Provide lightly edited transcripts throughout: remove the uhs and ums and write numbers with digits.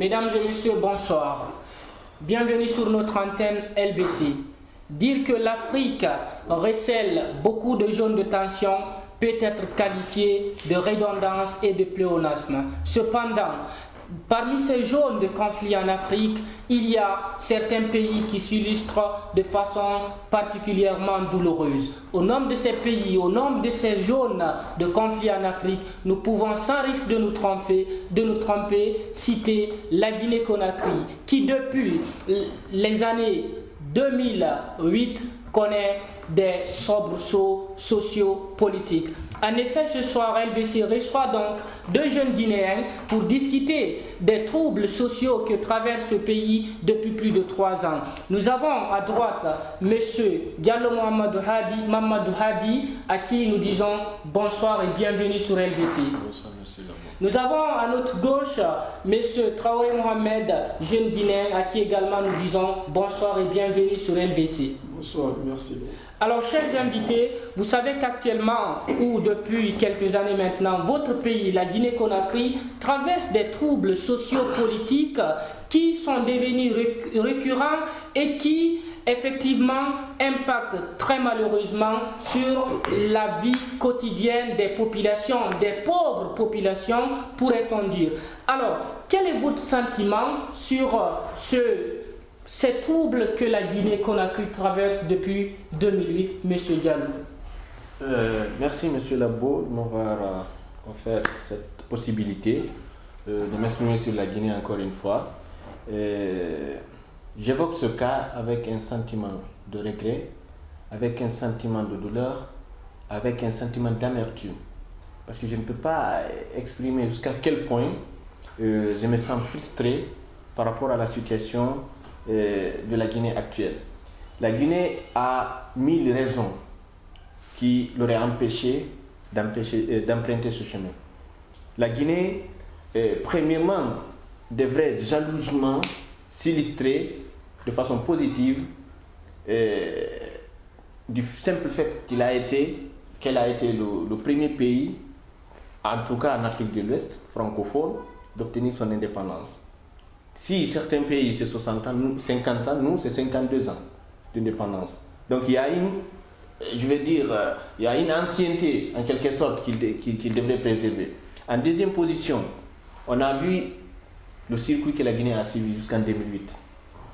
Mesdames et messieurs, bonsoir. Bienvenue sur notre antenne LBC. Dire que l'Afrique recèle beaucoup de zones de tension peut être qualifié de redondance et de pléonasme. Cependant, parmi ces zones de conflit en Afrique, il y a certains pays qui s'illustrent de façon particulièrement douloureuse. Au nombre de ces pays, au nombre de ces zones de conflit en Afrique, nous pouvons sans risque de nous tromper, citer la Guinée-Conakry, qui depuis les années 2008 connaît des soubresauts sociopolitiques. En effet, ce soir, LBC reçoit donc deux jeunes Guinéens pour discuter des troubles sociaux que traverse ce pays depuis plus de 3 ans. Nous avons à droite M. Diallo Mamadou Hadi, à qui nous disons bonsoir et bienvenue sur LBC. Bonsoir, monsieur Lamo. Nous avons à notre gauche M. Traoré Mohamed, jeune Guinéen, à qui également nous disons bonsoir et bienvenue sur LBC. Bonsoir, merci. Alors, chers invités, vous savez qu'actuellement, ou depuis quelques années maintenant, votre pays, la Guinée-Conakry, traverse des troubles sociopolitiques qui sont devenus récurrents et qui, effectivement, impactent très malheureusement sur la vie quotidienne des populations, des pauvres populations, pourrait-on dire. Alors, quel est votre sentiment sur ces troubles que la Guinée-Conakry traverse depuis 2008, M. Diallo? Merci, monsieur Labo, de m'avoir offert cette possibilité de m'exprimer sur la Guinée encore une fois. J'évoque ce cas avec un sentiment de regret, avec un sentiment de douleur, avec un sentiment d'amertume. Parce que je ne peux pas exprimer jusqu'à quel point je me sens frustré par rapport à la situation de la Guinée actuelle. La Guinée a 1000 raisons qui l'auraient empêché d'emprunter ce chemin. La Guinée, premièrement, devrait jalousement s'illustrer de façon positive du simple fait qu'elle a été le premier pays, en tout cas en Afrique de l'Ouest, francophone, d'obtenir son indépendance. Si certains pays c'est 60 ans, 50 ans, nous c'est 52 ans d'indépendance. Donc il y a il y a une ancienneté en quelque sorte qu'il devrait préserver. En deuxième position, on a vu le circuit que la Guinée a suivi jusqu'en 2008.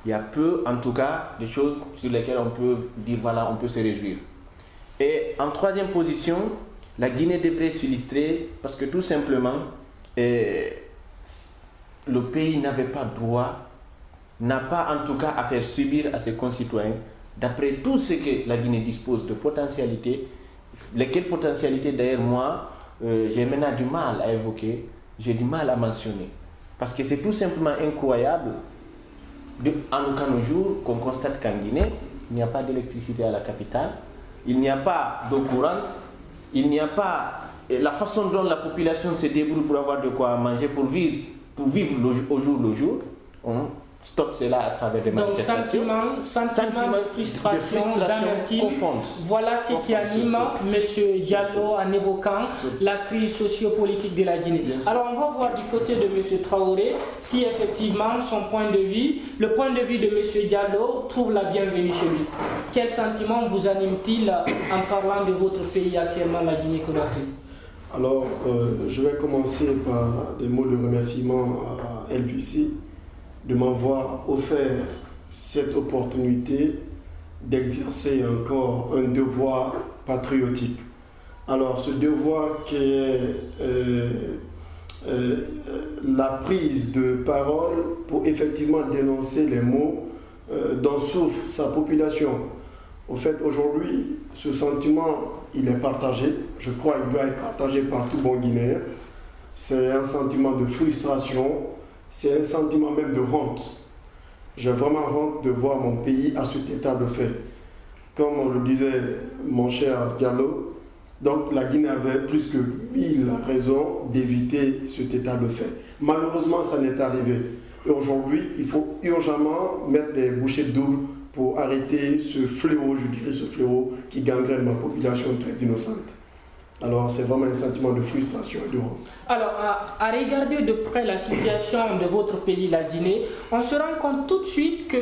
Il y a peu, en tout cas, de choses sur lesquelles on peut dire voilà, on peut se réjouir. Et en troisième position, la Guinée devrait s'illustrer parce que tout simplement, le pays n'avait pas droit, n'a pas en tout cas à faire subir à ses concitoyens, d'après tout ce que la Guinée dispose de potentialités, lesquelles potentialités d'ailleurs moi, j'ai maintenant du mal à évoquer, j'ai du mal à mentionner. Parce que c'est tout simplement incroyable, en aucun jour, qu'on constate qu'en Guinée, il n'y a pas d'électricité à la capitale, il n'y a pas d'eau courante, il n'y a pas la façon dont la population se débrouille pour avoir de quoi manger, pour vivre au jour le jour. On stoppe cela à travers des manifestations. Donc sentiment de frustration, d'amertume, voilà ce qui anime M. Diallo en évoquant la crise sociopolitique de la Guinée. Alors on va voir du côté de M. Traoré si effectivement son point de vue, le point de vue de M. Diallo trouve la bienvenue chez lui. Quel sentiment vous anime-t-il en parlant de votre pays actuellement, la Guinée-Conakry? Alors, je vais commencer par des mots de remerciement à LBC de m'avoir offert cette opportunité d'exercer encore un devoir patriotique. Alors, ce devoir qui est la prise de parole pour effectivement dénoncer les maux dont souffre sa population. Au fait, aujourd'hui, ce sentiment, il est partagé. Je crois qu'il doit être partagé par tout bon Guinéen. C'est un sentiment de frustration, c'est un sentiment même de honte. J'ai vraiment honte de voir mon pays à cet état de fait. Comme on le disait mon cher Diallo, donc la Guinée avait plus que 1000 raisons d'éviter cet état de fait. Malheureusement, ça n'est arrivé. Et aujourd'hui, il faut urgemment mettre des bouchées doubles pour arrêter ce fléau, je dirais ce fléau qui gangrène ma population très innocente. Alors c'est vraiment un sentiment de frustration et de honte. Alors, à regarder de près la situation de votre pays, la Guinée, on se rend compte tout de suite que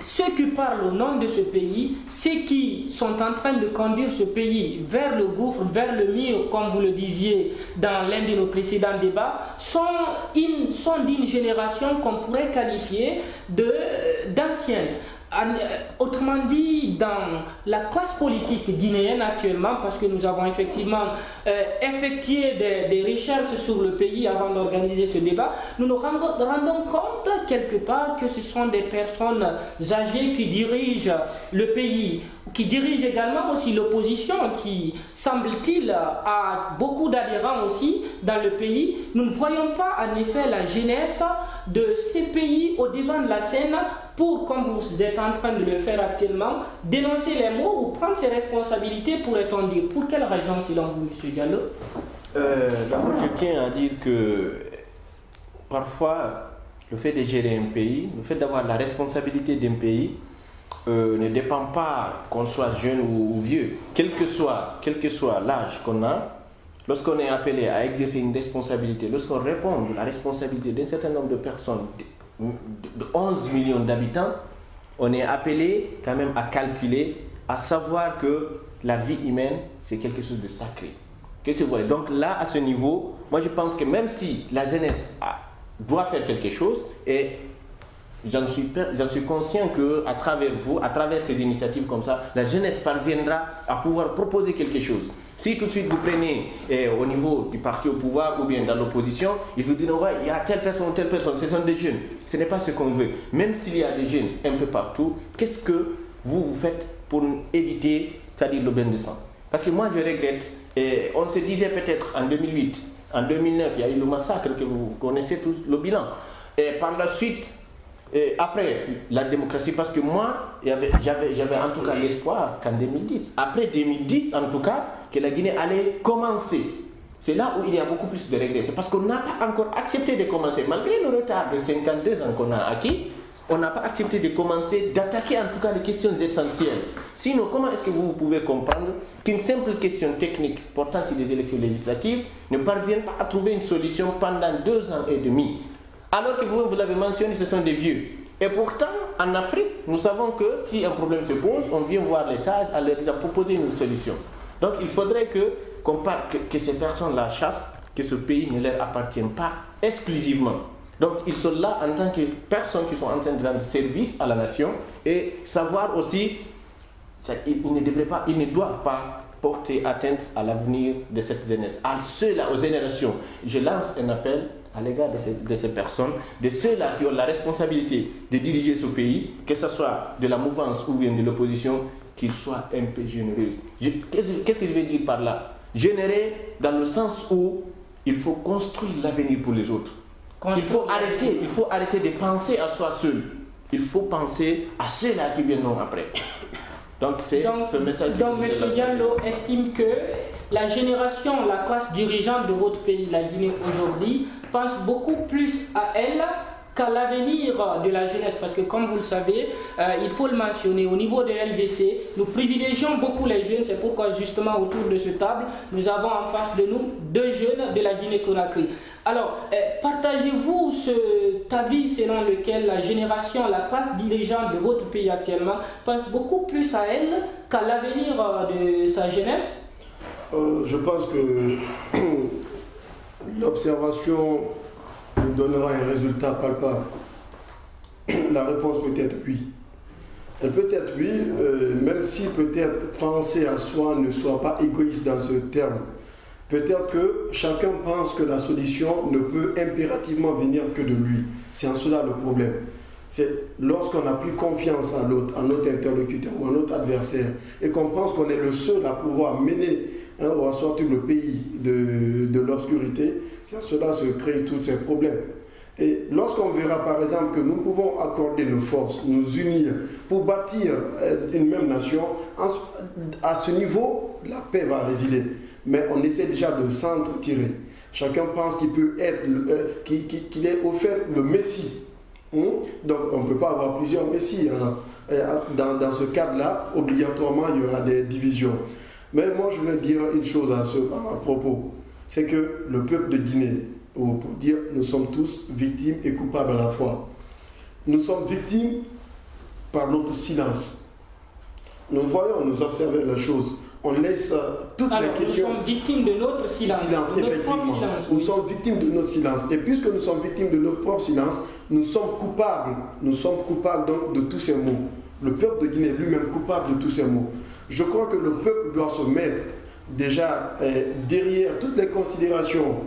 ceux qui parlent au nom de ce pays, ceux qui sont en train de conduire ce pays vers le gouffre, vers le mur, comme vous le disiez dans l'un de nos précédents débats, sont d'une génération qu'on pourrait qualifier d'ancienne. Autrement dit, dans la classe politique guinéenne actuellement, parce que nous avons effectivement effectué des recherches sur le pays avant d'organiser ce débat, nous nous rendons compte quelque part que ce sont des personnes âgées qui dirigent le pays, qui dirigent également aussi l'opposition, qui, semble-t-il, a beaucoup d'adhérents aussi dans le pays. Nous ne voyons pas en effet la jeunesse de ces pays au devant de la scène pour, comme vous êtes en train de le faire actuellement, dénoncer les mots ou prendre ses responsabilités, pourrait-on dire. Pour quelle raison, selon vous, M. Diallo? D'abord, je tiens à dire que parfois, le fait de gérer un pays, le fait d'avoir la responsabilité d'un pays, ne dépend pas qu'on soit jeune ou vieux. Quel que soit l'âge qu'on a, lorsqu'on est appelé à exercer une responsabilité, lorsqu'on répond de la responsabilité d'un certain nombre de personnes, de 11 millions d'habitants, on est appelé quand même à calculer, à savoir que la vie humaine, c'est quelque chose de sacré. Donc là, à ce niveau, moi je pense que même si la jeunesse doit faire quelque chose, et j'en suis conscient qu'à travers vous, à travers ces initiatives comme ça, la jeunesse parviendra à pouvoir proposer quelque chose. Si tout de suite vous prenez au niveau du parti au pouvoir ou bien dans l'opposition, ils vous disent ouais, il y a telle personne ou telle personne, ce sont des jeunes. Ce n'est pas ce qu'on veut. Même s'il y a des jeunes un peu partout, qu'est-ce que vous faites pour éviter, c'est-à-dire le bain de sang? Parce que moi je regrette, on se disait peut-être en 2008, en 2009, il y a eu le massacre que vous connaissez tous, le bilan. Et par la suite, après la démocratie, parce que moi, j'avais en tout cas l'espoir qu'en 2010, après 2010 en tout cas, que la Guinée allait commencer. C'est là où il y a beaucoup plus de regrets. C'est parce qu'on n'a pas encore accepté de commencer. Malgré le retard de 52 ans qu'on a acquis, on n'a pas accepté de commencer, d'attaquer en tout cas les questions essentielles. Sinon, comment est-ce que vous pouvez comprendre qu'une simple question technique portant sur les élections législatives ne parvienne pas à trouver une solution pendant 2 ans et demi? Alors que vous l'avez mentionné, ce sont des vieux. Et pourtant, en Afrique, nous savons que si un problème se pose, on vient voir les sages à leur déjà proposer une solution. Donc il faudrait que ces personnes-là chassent, que ce pays ne leur appartient pas exclusivement. Donc ils sont là en tant que personnes qui sont en train de rendre service à la nation et savoir aussi, ils ne doivent pas porter atteinte à l'avenir de cette jeunesse, à ceux-là, aux générations. Je lance un appel à l'égard de ces personnes, de ceux-là qui ont la responsabilité de diriger ce pays, que ce soit de la mouvance ou bien de l'opposition, qu'ils soient un peu généreux. Qu'est-ce que je veux dire par là? Généreux dans le sens où il faut construire l'avenir pour les autres. Il faut arrêter de penser à soi seul. Il faut penser à ceux-là qui viendront après. Donc c'est ce message. Donc M. Diallo estime que la génération, la classe dirigeante de votre pays, la Guinée aujourd'hui, pense beaucoup plus à elle qu'à l'avenir de la jeunesse, parce que comme vous le savez, il faut le mentionner, au niveau de LBC, nous privilégions beaucoup les jeunes, c'est pourquoi justement autour de cette table, nous avons en face de nous 2 jeunes de la Guinée-Conakry. Alors, partagez-vous cet avis selon lequel la génération, la classe dirigeante de votre pays actuellement pense beaucoup plus à elle qu'à l'avenir de sa jeunesse? Je pense que l'observation nous donnera un résultat palpable. La réponse peut être oui. Elle peut être oui, même si peut-être penser à soi ne soit pas égoïste dans ce terme. Peut-être que chacun pense que la solution ne peut impérativement venir que de lui. C'est en cela le problème. C'est lorsqu'on n'a plus confiance à l'autre, à notre interlocuteur ou à notre adversaire, et qu'on pense qu'on est le seul à pouvoir mener ou à sortir le pays de l'obscurité, c'est en cela se créent tous ces problèmes. Et lorsqu'on verra par exemple que nous pouvons accorder nos forces, nous unir pour bâtir une même nation, à ce niveau, la paix va résider. Mais on essaie déjà de s'entre-tirer. Chacun pense qu'il peut être, qu'il est au fait le Messie. Donc on ne peut pas avoir plusieurs Messies. Alors, dans ce cadre-là, obligatoirement, il y aura des divisions. Mais moi, je vais dire une chose à propos. C'est que le peuple de Guinée, pour dire, nous sommes tous victimes et coupables à la fois. Nous sommes victimes par notre silence. Nous voyons, nous observons les choses. On laisse toutes les questions. Nous sommes victimes de notre silence. Effectivement. Nous sommes victimes de notre silence. Et puisque nous sommes victimes de notre propre silence, nous sommes coupables. Nous sommes coupables donc de tous ces maux. Le peuple de Guinée lui-même coupable de tous ces maux. Je crois que le peuple doit se mettre déjà derrière toutes les considérations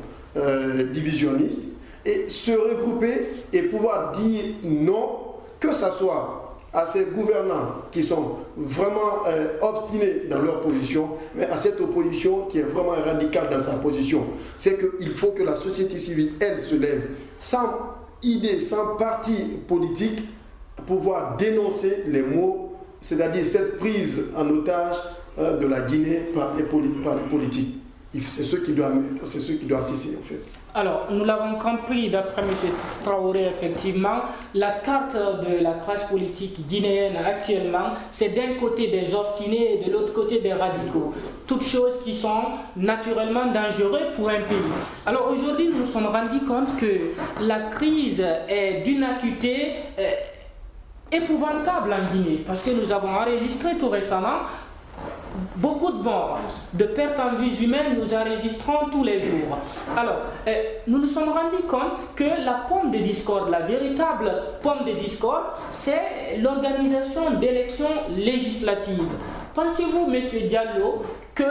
divisionnistes et se regrouper et pouvoir dire non, que ce soit à ces gouvernants qui sont vraiment obstinés dans leur position, mais à cette opposition qui est vraiment radicale dans sa position. C'est qu'il faut que la société civile, elle, se lève sans idée, sans parti politique, pouvoir dénoncer les maux, c'est-à-dire cette prise en otage de la Guinée par les politiques. C'est ce qui doit cesser en fait. Alors, nous l'avons compris d'après M. Traoré, effectivement, la carte de la classe politique guinéenne actuellement, c'est d'un côté des obstinés et de l'autre côté des radicaux. Toutes choses qui sont naturellement dangereuses pour un pays. Alors aujourd'hui, nous nous sommes rendus compte que la crise est d'une acuité épouvantable en Guinée, parce que nous avons enregistré tout récemment beaucoup de morts, de pertes en vies humaines, nous enregistrons tous les jours. Alors, nous nous sommes rendus compte que la pomme de discorde, la véritable pomme de discorde, c'est l'organisation d'élections législatives. Pensez-vous, M. Diallo, que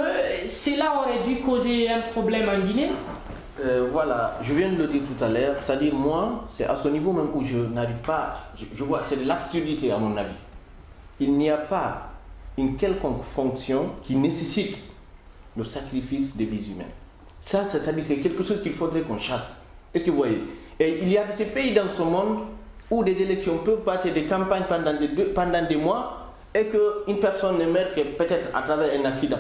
cela aurait dû causer un problème en Guinée? Voilà, je viens de le dire tout à l'heure, c'est-à-dire moi, c'est à ce niveau même où je n'arrive pas, je vois, c'est de l'absurdité à mon avis. Il n'y a pas une quelconque fonction qui nécessite le sacrifice des vies humaines. Ça, c'est-à-dire c'est quelque chose qu'il faudrait qu'on chasse. Est-ce que vous voyez? Et il y a ces pays dans ce monde où des élections peuvent passer des campagnes pendant des mois et qu'une personne ne meurt que peut-être à travers un accident.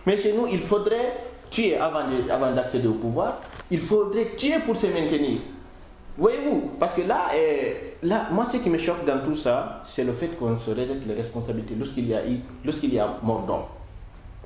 Mais chez nous, il faudrait tuer avant d'accéder au pouvoir. Il faudrait tuer pour se maintenir. Voyez-vous? Parce que là, moi, ce qui me choque dans tout ça, c'est le fait qu'on se rejette les responsabilités lorsqu'il y a mort d'homme.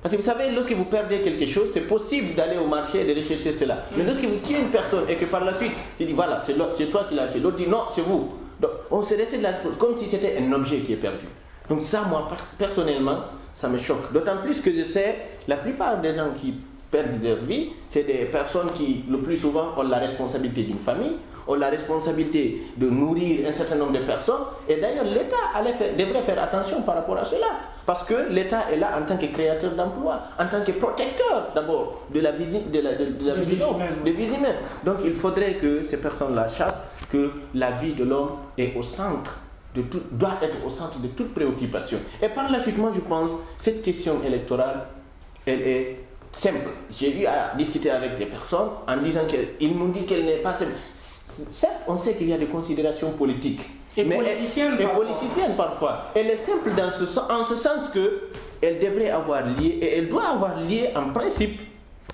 Parce que vous savez, lorsque vous perdez quelque chose, c'est possible d'aller au marché et de rechercher cela. Mais lorsque vous tuez une personne et que par la suite, il dit voilà, c'est toi qui l'as tué, l'autre dit non, c'est vous. Donc, on se rejette comme si c'était un objet qui est perdu. Donc ça, moi, personnellement, ça me choque. D'autant plus que je sais, la plupart des gens qui perdent leur vie, c'est des personnes qui, le plus souvent, ont la responsabilité d'une famille, ont la responsabilité de nourrir un certain nombre de personnes. Et d'ailleurs, l'État devrait faire attention par rapport à cela. Parce que l'État est là en tant que créateur d'emplois, en tant que protecteur d'abord de la vie humaine. Donc il faudrait que ces personnes-là chassent que la vie de l'homme est au centre doit être au centre de toute préoccupation. Et par la suite, moi je pense, cette question électorale, elle est simple. J'ai eu à discuter avec des personnes en disant qu'ils m'ont dit qu'elle n'est pas simple. Certes, on sait qu'il y a des considérations politiques. Et politiciennes parfois. Elle est simple en ce sens qu'elle devrait avoir lieu, et elle doit avoir lieu en principe,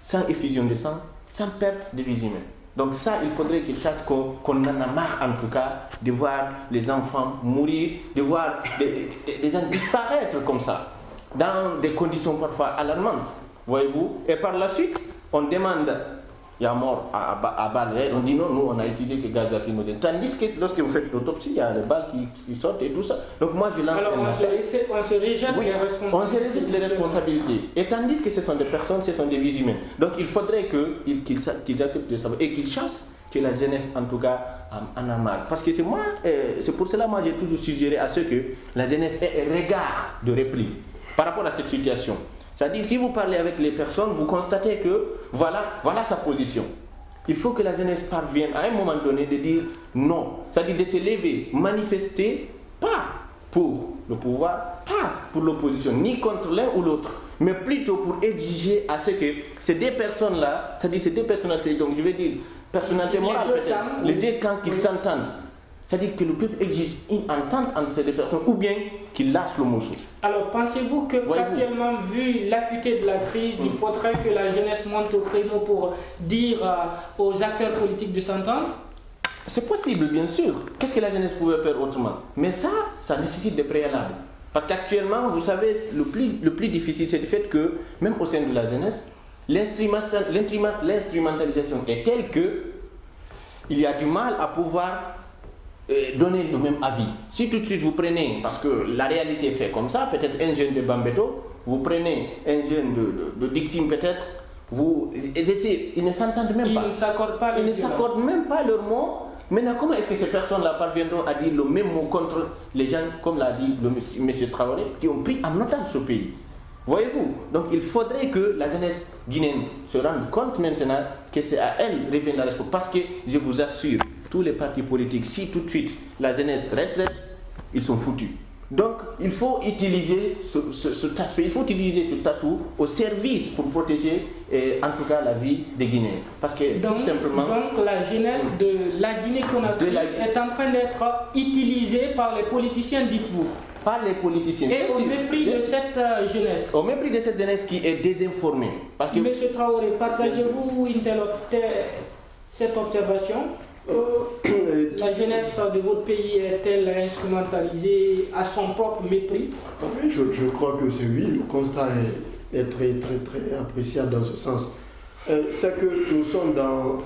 sans effusion de sang, sans perte de vie humaine. Donc ça, il faudrait qu'il chasse qu'on en a marre en tout cas de voir les enfants mourir, de voir des gens disparaître comme ça, dans des conditions parfois alarmantes, voyez-vous. Et par la suite, on demande, il y a mort à balles réelles, on dit non, nous on a utilisé que gaz lacrymogène. Tandis que lorsque vous faites l'autopsie, il y a les balles qui sortent et tout ça. Donc moi je lance on se rejette les responsabilités. On se rejette les responsabilités. Et tandis que ce sont des personnes, ce sont des vies humaines. Donc il faudrait qu'ils acceptent de savoir et qu'ils chassent que la jeunesse en tout cas en a marre. Parce que c'est pour cela moi j'ai toujours suggéré à ceux que la jeunesse ait un regard de repli par rapport à cette situation. C'est-à-dire, si vous parlez avec les personnes, vous constatez que voilà sa position. Il faut que la jeunesse parvienne à un moment donné de dire non. C'est-à-dire de se lever, manifester, pas pour le pouvoir, pas pour l'opposition, ni contre l'un ou l'autre, mais plutôt pour exiger à ce que ces deux personnes-là, c'est-à-dire ces deux personnalités, donc je vais dire personnalité morale peut-être, les deux camps qui s'entendent. C'est-à-dire que le peuple exige une entente entre ces deux personnes ou bien qu'il lâche le morceau. Alors pensez-vous qu'actuellement, vu l'acuité de la crise, il faudrait que la jeunesse monte au créneau pour dire aux acteurs politiques de s'entendre? C'est possible, bien sûr. Qu'est-ce que la jeunesse pouvait faire autrement? Mais ça nécessite des préalables. Parce qu'actuellement, vous savez, le plus difficile, c'est le fait que, même au sein de la jeunesse, l'instrumentalisation est telle que il y a du mal à pouvoir donner le même avis. Si tout de suite vous prenez, parce que la réalité fait comme ça, peut-être un jeune de Bambeto, vous prenez un jeune de Dixim peut-être, ils ne s'entendent même pas. Ils ne s'accordent pas, même pas leurs mots. Maintenant, comment est-ce que ces personnes-là parviendront à dire le même mot contre les gens, comme l'a dit le monsieur Traoré, qui ont pris en otage ce pays? Voyez-vous? Donc il faudrait que la jeunesse guinéenne se rende compte maintenant que c'est à elle de revient la responsabilité. Parce que je vous assure, tous les partis politiques, si tout de suite la jeunesse retraite, ils sont foutus. Donc il faut utiliser cet aspect, il faut utiliser cet atout au service pour protéger en tout cas la vie des Guinéens. Parce que donc, tout simplement... Donc la jeunesse de la Guinée-Conakry est en train d'être utilisée par les politiciens, dites-vous? Par les politiciens. Et au mépris de cette jeunesse. Au mépris de cette jeunesse qui est désinformée. Parce que... Monsieur Traoré, partagez-vous cette observation? La jeunesse de votre pays est-elle instrumentalisée à son propre mépris? Oui, je crois que c'est oui, le constat est très appréciable dans ce sens. C'est que nous sommes dans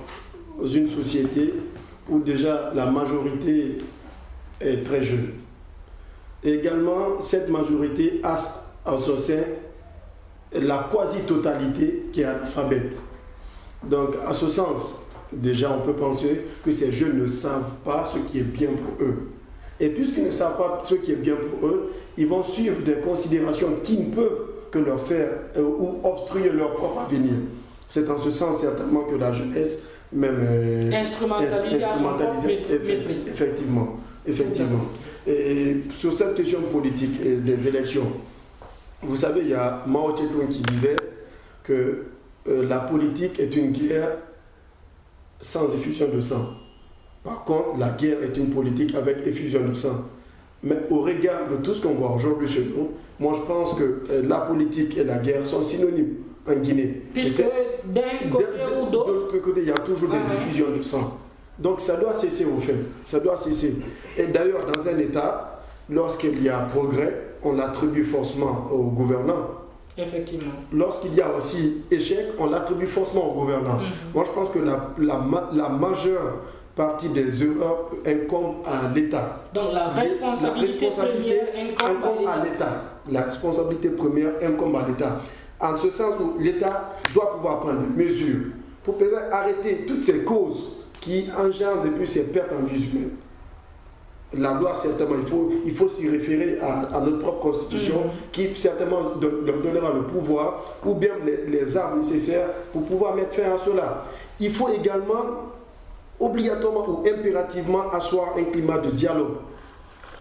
une société où déjà la majorité est très jeune. Et également, cette majorité a en son sein la quasi-totalité qui est analphabète. Donc, à ce sens, déjà, on peut penser que ces jeunes ne savent pas ce qui est bien pour eux. Et puisqu'ils ne savent pas ce qui est bien pour eux, ils vont suivre des considérations qui ne peuvent que leur faire ou obstruer leur propre avenir. C'est en ce sens certainement que la jeunesse, même instrumentalisée, effectivement. Et sur cette question politique et des élections, vous savez, il y a Mao Tse-tung qui disait que la politique est une guerre sans effusion de sang. Par contre, la guerre est une politique avec effusion de sang. Mais au regard de tout ce qu'on voit aujourd'hui chez nous, moi je pense que la politique et la guerre sont synonymes en Guinée. Puisque d'un côté ou d'autre, de l'autre côté, il y a toujours des effusions de sang. Donc ça doit cesser au fait. Ça doit cesser. Et d'ailleurs, dans un État, lorsqu'il y a progrès, on l'attribue forcément aux gouvernants. Effectivement. Lorsqu'il y a aussi échec, on l'attribue forcément aux gouvernants. Moi, je pense que la majeure partie des erreurs incombe à l'État. Donc la responsabilité première incombe à l'État. La responsabilité première incombe à l'État. En ce sens où l'État doit pouvoir prendre des mesures pour arrêter toutes ces causes qui engendrent depuis ces pertes en vie humaine. La loi, certainement, il faut s'y référer à notre propre constitution qui certainement leur donnera le pouvoir ou bien les armes nécessaires pour pouvoir mettre fin à cela. Il faut également obligatoirement ou impérativement asseoir un climat de dialogue.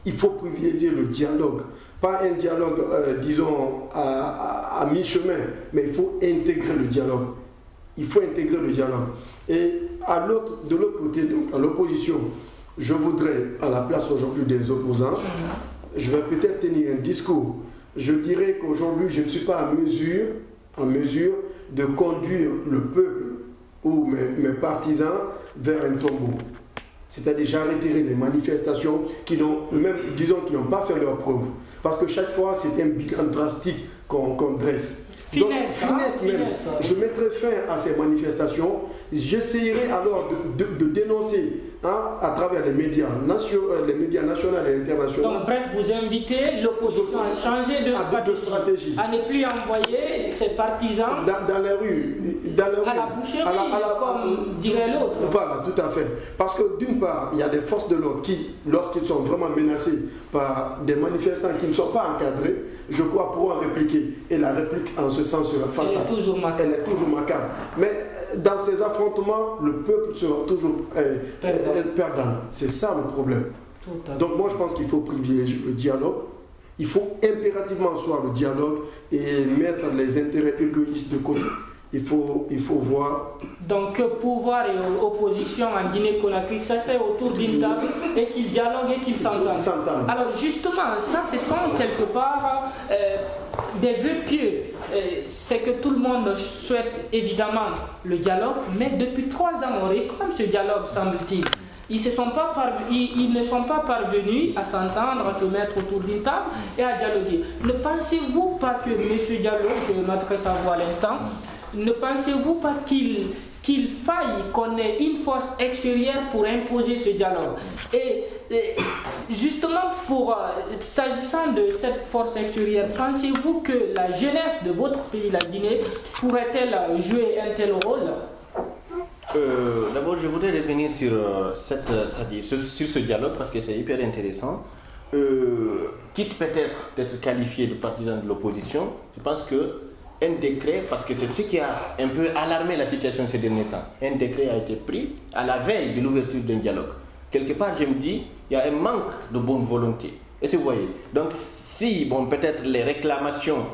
Il faut privilégier le dialogue. Pas un dialogue, disons, à mi-chemin, mais il faut intégrer le dialogue. Il faut intégrer le dialogue. Et de l'autre côté, donc, à l'opposition, je voudrais, à la place aujourd'hui des opposants, je vais peut-être tenir un discours. Je dirais qu'aujourd'hui, je ne suis pas en mesure de conduire le peuple ou mes partisans vers un tombeau. C'est-à-dire, j'arrêterai les manifestations qui n'ont pas fait leur preuve. Parce que chaque fois, c'est un bilan drastique qu'on dresse. Donc, finesse même. Je mettrai fin à ces manifestations. J'essayerai alors de dénoncer à travers les médias nationaux et internationaux. Donc bref, vous invitez l'opposition à changer de stratégie, à ne plus envoyer ses partisans dans les rues, à la boucherie, comme dirait l'autre. Voilà, tout à fait. Parce que d'une part, il y a des forces de l'ordre qui, lorsqu'ils sont vraiment menacés par des manifestants qui ne sont pas encadrés, je crois pourront répliquer. Et la réplique en ce sens sera fatale. Elle est toujours macabre. Mais dans ces affrontements, le peuple sera toujours perdant. C'est ça le problème. Donc moi je pense qu'il faut privilégier le dialogue. Il faut impérativement asseoir le dialogue et mettre les intérêts égoïstes de côté. Il faut voir. Donc pouvoir et opposition en Guinée-Conakry, ça c'est autour d'une table et qu'ils dialoguent et qu'ils s'entendent. Alors justement, ça ce sont quelque part des vœux pieux. C'est que tout le monde souhaite évidemment le dialogue, mais depuis 3 ans on réclame ce dialogue, semble-t-il. ils ne sont pas parvenus à s'entendre, à se mettre autour d'une table et à dialoguer. Ne pensez-vous pas que, M. Diallo, je m'adresse à vous à l'instant, ne pensez-vous pas qu'il faille qu'on ait une force extérieure pour imposer ce dialogue? Et justement, s'agissant de cette force extérieure, pensez-vous que la jeunesse de votre pays, la Guinée, pourrait-elle jouer un tel rôle? D'abord, je voudrais revenir sur ce dialogue parce que c'est hyper intéressant. Quitte peut-être d'être qualifié de partisan de l'opposition, je pense que un décret, parce que c'est ce qui a un peu alarmé la situation ces derniers temps, un décret a été pris à la veille de l'ouverture d'un dialogue. Quelque part, je me dis, il y a un manque de bonne volonté. Et vous voyez, donc si, bon, peut-être les réclamations,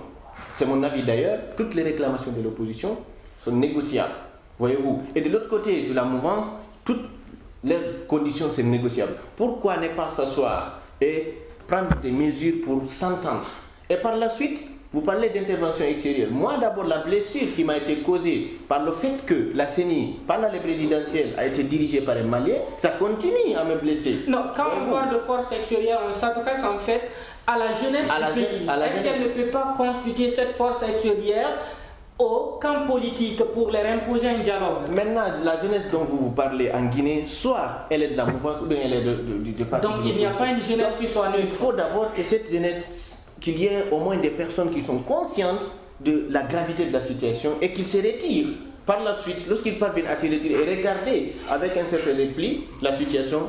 c'est mon avis d'ailleurs, toutes les réclamations de l'opposition sont négociables, voyez-vous. Et de l'autre côté de la mouvance, toutes les conditions sont négociables. Pourquoi ne pas s'asseoir et prendre des mesures pour s'entendre? Et par la suite, vous parlez d'intervention extérieure. Moi, d'abord, la blessure qui m'a été causée par le fait que la CENI, pendant les présidentielles, a été dirigée par un Malien, ça continue à me blesser. Non, quand on parle de force extérieure, on s'adresse en fait à la jeunesse du pays. Est-ce qu'elle ne peut pas constituer cette force extérieure au camp politique pour leur imposer un dialogue? Maintenant, la jeunesse dont vous parlez en Guinée, soit elle est de la mouvance ou bien elle est du parti. Donc il n'y a pas une jeunesse qui soit neutre. Il faut d'abord que cette jeunesse, qu'il y ait au moins des personnes qui sont conscientes de la gravité de la situation et qui se retirent. Par la suite, lorsqu'ils parviennent à se retirer et regarder avec un certain repli la situation,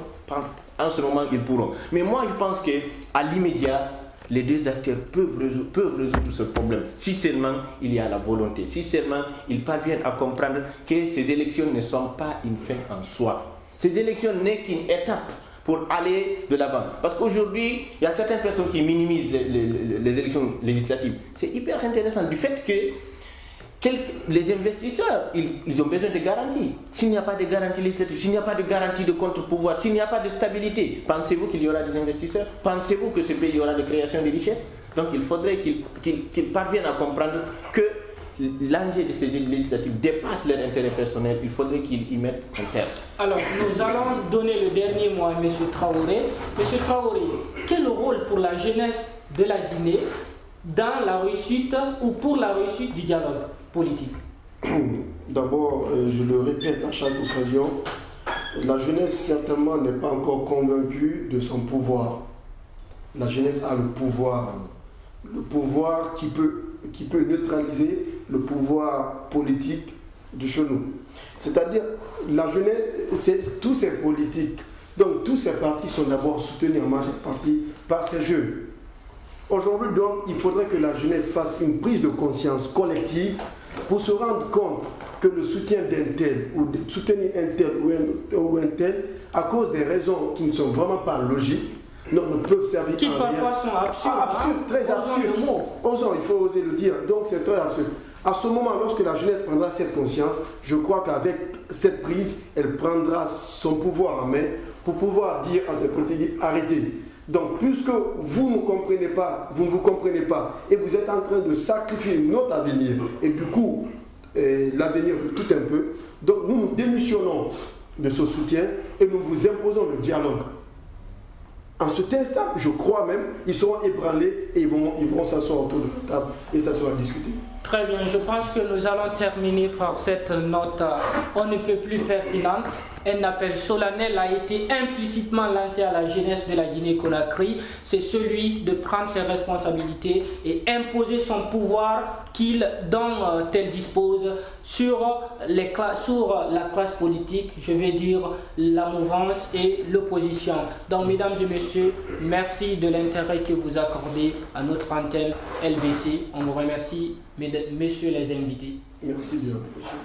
en ce moment ils pourront. Mais moi je pense qu'à l'immédiat, les deux acteurs peuvent résoudre ce problème si seulement il y a la volonté, si seulement ils parviennent à comprendre que ces élections ne sont pas une fin en soi. Ces élections n'est qu'une étape pour aller de l'avant. Parce qu'aujourd'hui, il y a certaines personnes qui minimisent les élections législatives. C'est hyper intéressant du fait que les investisseurs, ils ont besoin de garanties. S'il n'y a pas de garantie législative, s'il n'y a pas de garantie de contre-pouvoir, s'il n'y a pas de stabilité, pensez-vous qu'il y aura des investisseurs? Pensez-vous que ce pays aura de création de richesses? Donc il faudrait qu'ils parviennent à comprendre que l'enjeu de ces législatives dépasse leur intérêt personnel. Il faudrait qu'ils y mettent un terme. Alors, nous allons donner le dernier mot à M. Traoré. M. Traoré, quel rôle pour la jeunesse de la Guinée dans la réussite ou pour la réussite du dialogue politique? D'abord, je le répète à chaque occasion, la jeunesse certainement n'est pas encore convaincue de son pouvoir. La jeunesse a le pouvoir qui peut neutraliser le pouvoir politique de chez nous. C'est-à-dire, la jeunesse, tous ces politiques, donc tous ces partis sont d'abord soutenus en majeure partie par ces jeunes. Aujourd'hui, donc, il faudrait que la jeunesse fasse une prise de conscience collective pour se rendre compte que le soutien d'un tel ou de soutenir un tel ou un tel, à cause des raisons qui ne sont vraiment pas logiques, ne peuvent servir qui à rien. Qui parfois sont absurdes. Absurde, très absurde. Osons, il faut oser le dire. Donc c'est très absurde. À ce moment, lorsque la jeunesse prendra cette conscience, je crois qu'avec cette prise, elle prendra son pouvoir en main pour pouvoir dire à ses politiques, arrêtez. Donc, puisque vous ne comprenez pas, vous ne vous comprenez pas, et vous êtes en train de sacrifier notre avenir, et du coup, l'avenir tout un peu, donc nous nous démissionnons de ce soutien et nous vous imposons le dialogue. En cet instant, je crois même, ils seront ébranlés et ils vont s'asseoir autour de la table et s'asseoir à discuter. Très bien, je pense que nous allons terminer par cette note on ne peut plus pertinente. Un appel solennel a été implicitement lancé à la jeunesse de la Guinée-Conakry. C'est celui de prendre ses responsabilités et imposer son pouvoir dont elle dispose sur la classe politique, je vais dire la mouvance et l'opposition. Donc, mesdames et messieurs, merci de l'intérêt que vous accordez à notre antenne LBC. On vous remercie, messieurs les invités. Merci bien, monsieur.